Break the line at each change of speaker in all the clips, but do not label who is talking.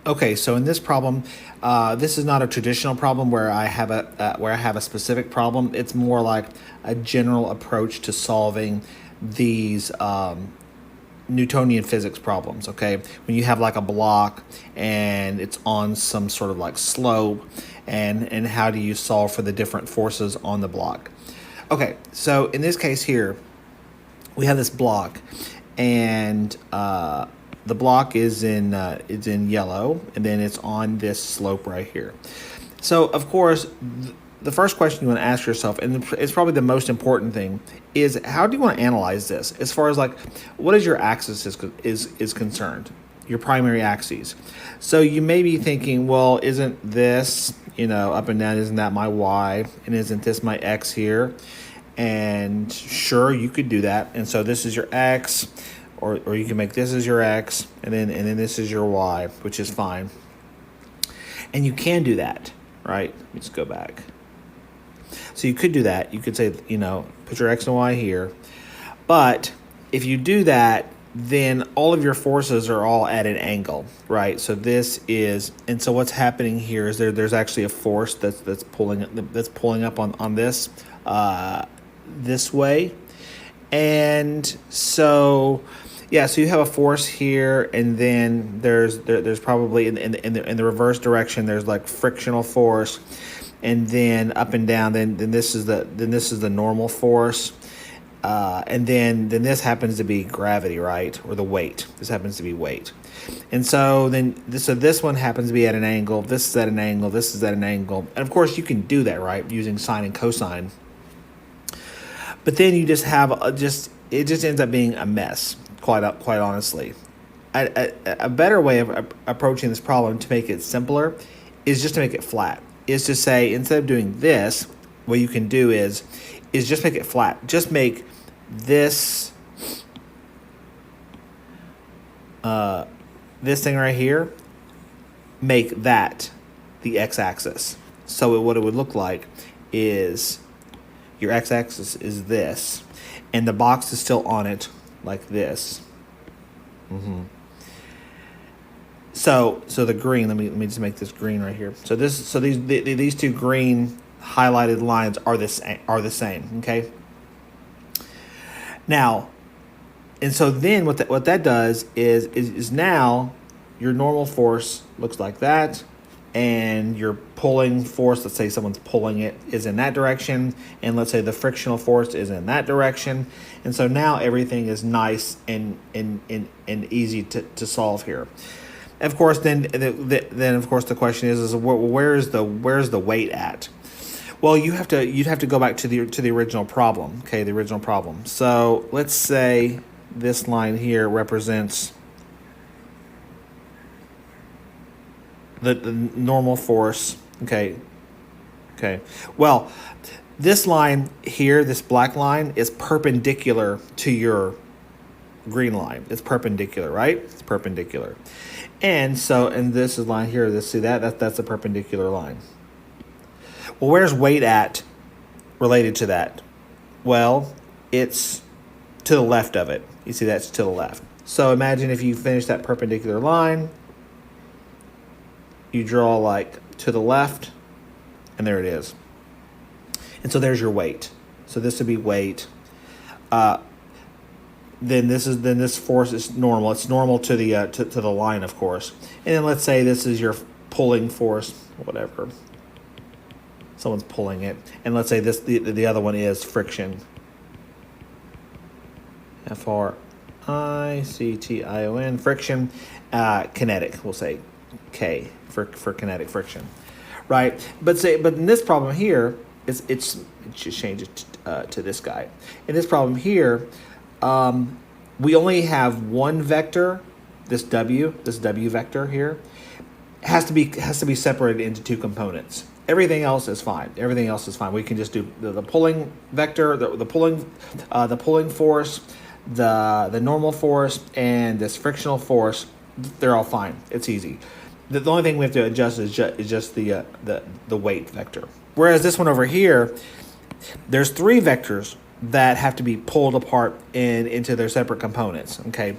Okay, so in this problem, this is not a traditional problem where I have a specific problem. It's more like a general approach to solving these Newtonian physics problems. Okay, when you have like a block and it's on some sort of like slope, and how do you solve for the different forces on the block? Okay, so in this case here, we have this block, and the block is in yellow, and then it's on this slope right here. So of course, the first question you want to ask yourself, and it's probably the most important thing, is how do you want to analyze this? As far as like, what is your axis is concerned, your primary axes. So you may be thinking, well, isn't this, up and down, isn't that my y, and isn't this my x here? And sure, you could do that. And so this is your x, or you can make this as your x, and then this is your y, which is fine. And you can do that, right? Let me just go back. So you could do that. You could say, put your x and y here. But if you do that, then all of your forces are all at an angle, right? So this is, and so what's happening here is there's actually a force that's pulling up on this this way. And so yeah, so you have a force here, and then there's probably in the reverse direction there's like frictional force, and then up and down, then this is the normal force, and then this happens to be gravity, right, or the weight. This happens to be weight, and so this one happens to be at an angle. This is at an angle. This is at an angle, and of course you can do that, right, using sine and cosine. But then you just have it just ends up being a mess, quite honestly. A better way of approaching this problem to make it simpler is just to make it flat. Is to say, instead of doing this, what you can do is just make it flat. Just make this this thing right here, make that the x-axis. So what it would look like is your x-axis is this, and the box is still on it like this. So the green. Let me just make this green right here. So these two green highlighted lines are the same. Okay. Now, and so then what that does is now your normal force looks like that, and your pulling force, let's say someone's pulling it, is in that direction, and let's say the frictional force is in that direction, and so now everything is nice and easy to solve here. Of course, then of course the question is where's the weight at? Well, you'd have to go back to the original problem. Okay, the original problem. So let's say this line here represents the normal force. Okay. Well, this line here, this black line, is perpendicular to your green line. It's perpendicular, right? It's perpendicular. And this is line here. Let's see that's a perpendicular line. Well, where's weight at related to that? Well, it's to the left of it. You see that's to the left. So imagine if you finish that perpendicular line, you draw like to the left, and there it is. And so there's your weight. So this would be weight. Then this force is normal. It's normal to the line, of course. And then let's say this is your pulling force, whatever. Someone's pulling it, and let's say the other one is friction. Friction, friction, kinetic. We'll say K for kinetic friction, right? But in this problem here, it should change it to this guy. In this problem here, we only have one vector. This W vector here has to be separated into two components. Everything else is fine. We can just do the pulling vector, the pulling force, the normal force, and this frictional force. They're all fine. It's easy. The only thing we have to adjust is just the weight vector. Whereas this one over here, there's three vectors that have to be pulled apart into their separate components. Okay.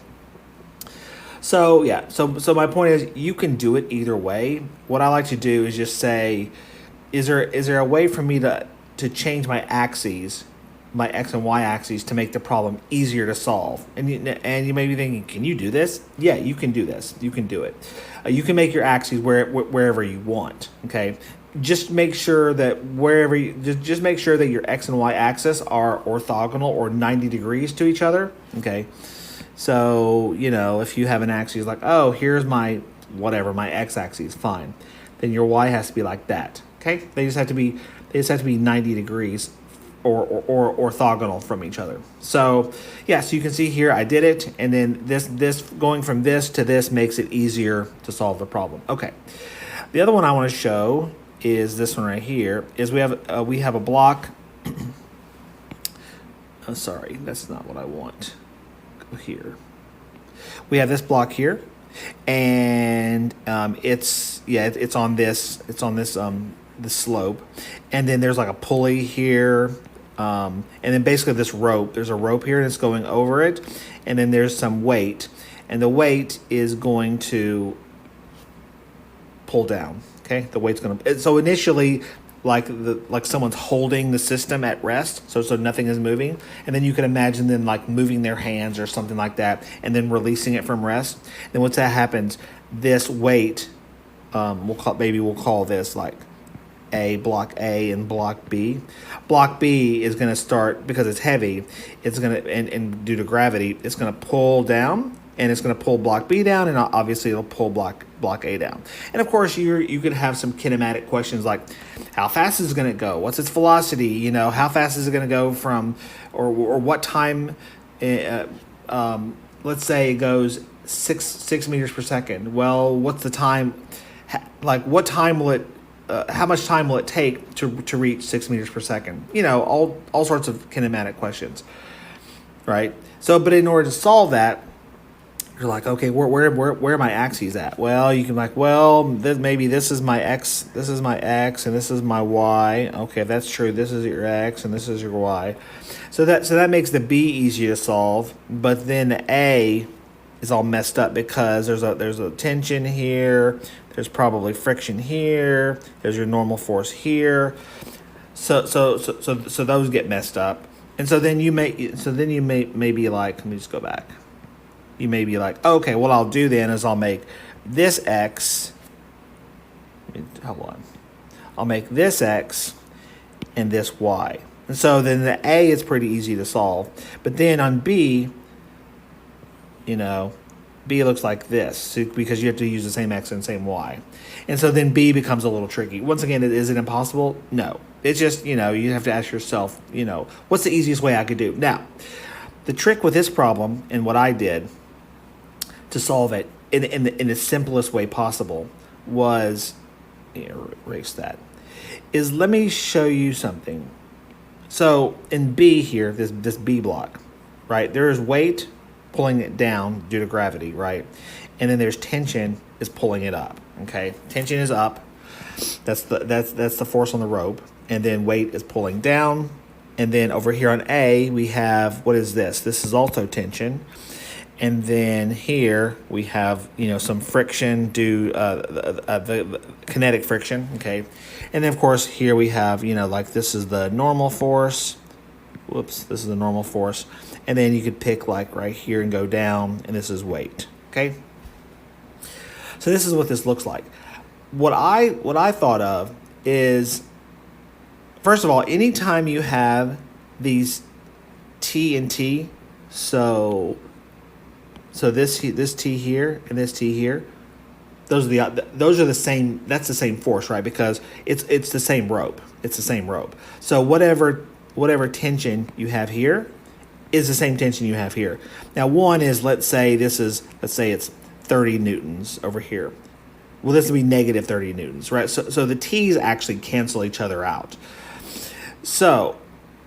So yeah, so my point is you can do it either way. What I like to do is just say, is there a way for me to change my axes, my x and y axes, to make the problem easier to solve? And you may be thinking, can you do this? Yeah, you can do this. You can do it. You can make your axes wherever you want. Okay, just make sure that just make sure that your x and y axis are orthogonal or 90 degrees to each other. Okay. So, if you have an axis like, oh, here's my whatever, my x-axis, fine. Then your y has to be like that. Okay? They just have to be 90 degrees or orthogonal from each other. So, yeah, so you can see here I did it, and then this going from this to this makes it easier to solve the problem. Okay. The other one I want to show is this one right here. Is we have a block. Oh, sorry, that's not what I want. Here we have this block here, and it's on this this slope, and then there's like a pulley here, and then basically there's a rope here and it's going over it, and then there's some weight, and the weight is going to pull down. Okay, the weight's going to, so initially like someone's holding the system at rest, so nothing is moving, and then you can imagine them like moving their hands or something like that, and then releasing it from rest. Then once that happens, this weight, we'll call this like block A and block B. Block B is going to start, because it's heavy, it's going to, and due to gravity, it's going to pull down, and it's going to pull block B down, and obviously it'll pull block A down. And of course, you could have some kinematic questions like, how fast is it going to go? What's its velocity? How fast is it going to go from, or what time? Let's say it goes six meters per second. Well, what's the time? Like, what time will it? How much time will it take to reach 6 meters per second? All sorts of kinematic questions, right? So, but in order to solve that, you're like, okay, where are my axes at? Well, you can maybe this is my x, and this is my y. Okay, if that's true, this is your x and this is your y. So that makes the B easy to solve, but then the A is all messed up because there's a tension here, there's probably friction here, there's your normal force here. So those get messed up. And so then you may be like, let me just go back. You may be like, okay, what I'll do then is I'll make this x, hold on, I'll make this x and this y. And so then the A is pretty easy to solve. But then on B, B looks like this, because you have to use the same x and same y. And so then B becomes a little tricky. Once again, is it impossible? No. It's just, you have to ask yourself, what's the easiest way I could do? Now, the trick with this problem, and what I did to solve it in the simplest way possible, was, erase that, is let me show you something. So in B here, this B block, right, there is weight pulling it down due to gravity, right? And then there's tension is pulling it up. Okay, tension is up. That's the force on the rope, and then weight is pulling down. And then over here on A, we have, what is this? This is also tension. And then here we have, some friction due the kinetic friction. Okay, and then of course here we have, like this is the normal force. Whoops, this is the normal force. And then you could pick like right here and go down, and this is weight. Okay. So this is what this looks like. What I thought of is, first of all, anytime you have these T and T, so this T here and this T here, those are the same. That's the same force, right? Because it's the same rope. It's the same rope. So whatever tension you have here is the same tension you have here. Now, one is, let's say it's 30 newtons over here. Well, this would be negative 30 newtons, right? So the T's actually cancel each other out. So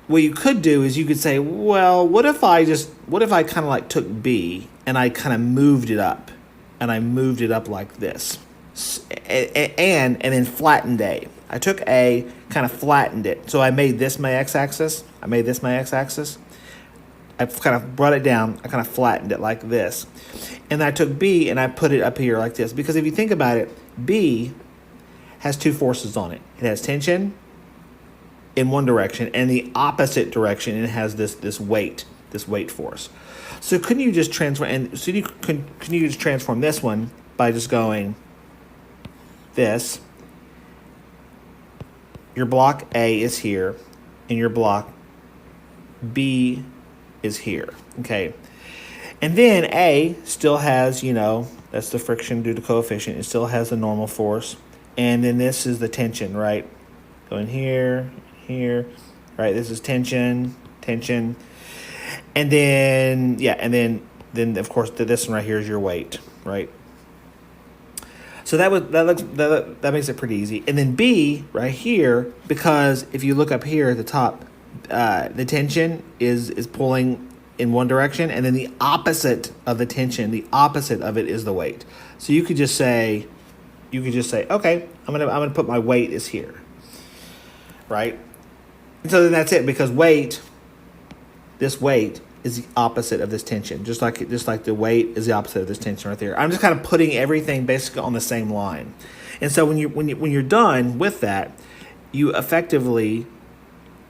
what you could do is you could say, well, what if I kind of like took B and I kind of moved it up, and I moved it up like this, and then flattened A. I took A, kind of flattened it. So I made this my x-axis. I kind of brought it down. I kind of flattened it like this. And I took B and I put it up here like this. Because if you think about it, B has two forces on it. It has tension in one direction, and the opposite direction, it has this weight force. So couldn't you just transform, and so can you just transform this one by just going this? Your block A is here, and your block B is here, okay? And then A still has, that's the friction due to coefficient. It still has the normal force. And then this is the tension, right? Going here, here, right? This is tension. And then, then of course, this one right here is your weight, right? So that makes it pretty easy. And then B right here, because if you look up here at the top, the tension is pulling in one direction, and then the opposite of the tension, the opposite of it is the weight. So you could just say, okay, I'm gonna put my weight is here, right? And so then that's it, because this weight is the opposite of this tension, just like the weight is the opposite of this tension right there. I'm just kind of putting everything basically on the same line. And so when you're done with that, you effectively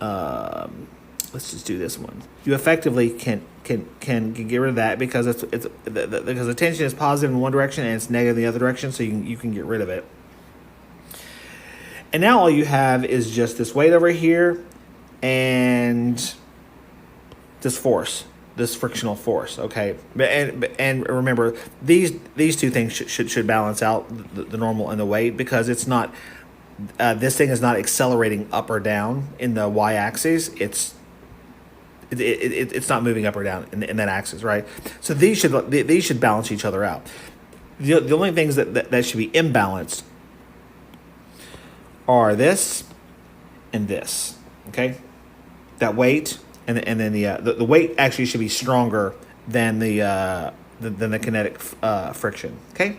let's just do this one. You effectively can get rid of that, because because the tension is positive in one direction and it's negative in the other direction, so you can get rid of it. And now all you have is just this weight over here and this force, this frictional force, okay? And remember, these two things should balance out, the normal and the weight, because it's not this thing is not accelerating up or down in the y-axis. It's not moving up or down in that axis, right? So these should balance each other out. The only things that should be imbalanced are this and this, okay? That weight and then the weight actually should be stronger than the kinetic friction, okay?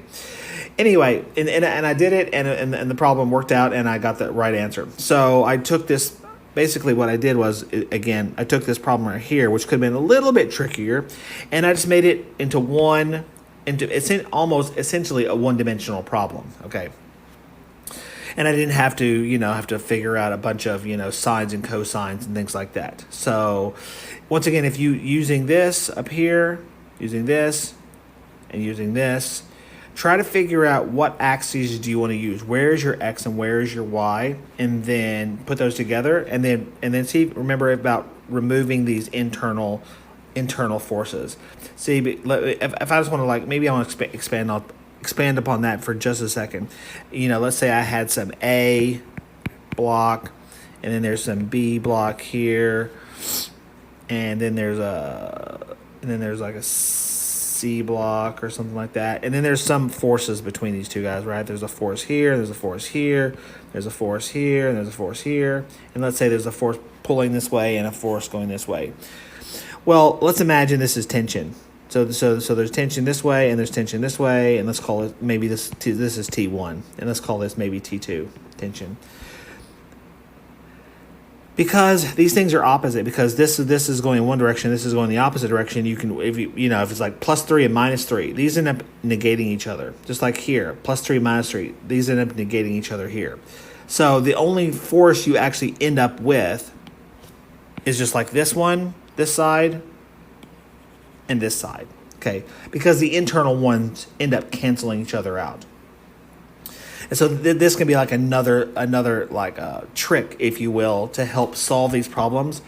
Anyway, and I did it, and the problem worked out, and I got the right answer. So I took this. Basically, what I did was, again, I took this problem right here, which could have been a little bit trickier, and I just made it into almost essentially a one-dimensional problem, okay? And I didn't have to figure out a bunch of sines and cosines and things like that. So once again, if you using this up here, using this, and using this, try to figure out what axes do you want to use. Where is your X and where is your Y? And then put those together, and then see. Remember about removing these internal forces. See, if I just want to maybe I want to expand upon that for just a second. Let's say I had some A block, and then there's some B block here, and then there's like a C block or something like that, and then there's some forces between these two guys, right? There's a force here, there's a force here, there's a force here, and there's a force here, and let's say there's a force pulling this way and a force going this way. Well, let's imagine this is tension. So there's tension this way and there's tension this way, and let's call it, maybe this is T1, and let's call this maybe T2 tension. Because these things are opposite, because this is going in one direction, this is going the opposite direction. You can, if it's like +3 and -3, these end up negating each other. Just like here, +3, -3, these end up negating each other here. So the only force you actually end up with is just like this one, this side, and this side, okay? Because the internal ones end up canceling each other out. And so this can be like another like trick, if you will, to help solve these problems